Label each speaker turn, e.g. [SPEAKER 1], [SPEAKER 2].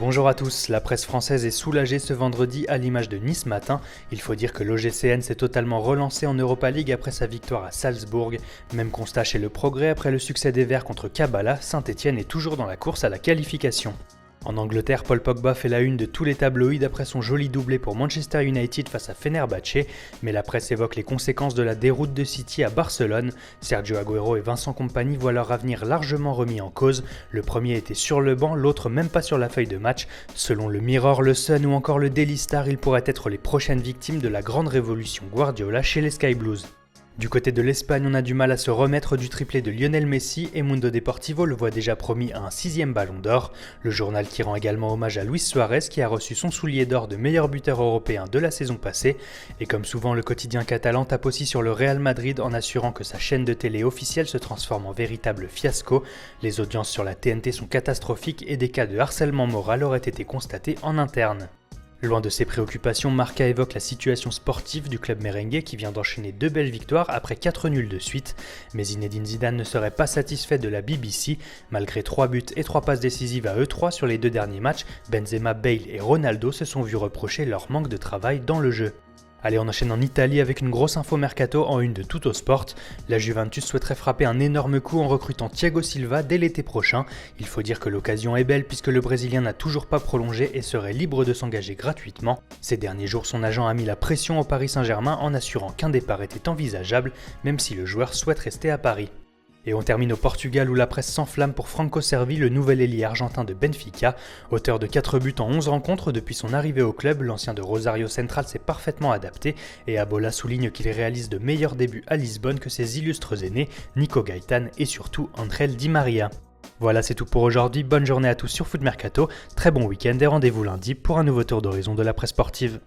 [SPEAKER 1] Bonjour à tous, la presse française est soulagée ce vendredi à l'image de Nice Matin. Il faut dire que l'OGCN s'est totalement relancé en Europa League après sa victoire à Salzbourg. Même constat chez Le Progrès après le succès des Verts contre Kabbalah, Saint-Etienne est toujours dans la course à la qualification. En Angleterre, Paul Pogba fait la une de tous les tabloïds après son joli doublé pour Manchester United face à Fenerbahçe, mais la presse évoque les conséquences de la déroute de City à Barcelone. Sergio Agüero et Vincent Kompany voient leur avenir largement remis en cause. Le premier était sur le banc, l'autre même pas sur la feuille de match. Selon le Mirror, le Sun ou encore le Daily Star, ils pourraient être les prochaines victimes de la grande révolution Guardiola chez les Sky Blues. Du côté de l'Espagne, on a du mal à se remettre du triplé de Lionel Messi et Mundo Deportivo le voit déjà promis à un 6e ballon d'or. Le journal qui rend également hommage à Luis Suarez qui a reçu son soulier d'or de meilleur buteur européen de la saison passée. Et comme souvent, le quotidien catalan tape aussi sur le Real Madrid en assurant que sa chaîne de télé officielle se transforme en véritable fiasco. Les audiences sur la TNT sont catastrophiques et des cas de harcèlement moral auraient été constatés en interne. Loin de ses préoccupations, Marca évoque la situation sportive du club merengue qui vient d'enchaîner 2 belles victoires après 4 nuls de suite. Mais Zinedine Zidane ne serait pas satisfait de la BBC. Malgré 3 buts et 3 passes décisives à eux 3 sur les 2 derniers matchs, Benzema, Bale et Ronaldo se sont vus reprocher leur manque de travail dans le jeu. Allez, on enchaîne en Italie avec une grosse info mercato en une de Tuttosport. La Juventus souhaiterait frapper un énorme coup en recrutant Thiago Silva dès l'été prochain. Il faut dire que l'occasion est belle puisque le Brésilien n'a toujours pas prolongé et serait libre de s'engager gratuitement. Ces derniers jours, son agent a mis la pression au Paris Saint-Germain en assurant qu'un départ était envisageable, même si le joueur souhaite rester à Paris. Et on termine au Portugal où la presse s'enflamme pour Franco Cervi, le nouvel ailier argentin de Benfica. Auteur de 4 buts en 11 rencontres depuis son arrivée au club, l'ancien de Rosario Central s'est parfaitement adapté et Abola souligne qu'il réalise de meilleurs débuts à Lisbonne que ses illustres aînés, Nico Gaitán et surtout Andrel Di Maria. Voilà, c'est tout pour aujourd'hui, bonne journée à tous sur Foot Mercato, très bon week-end et rendez-vous lundi pour un nouveau tour d'horizon de la presse sportive.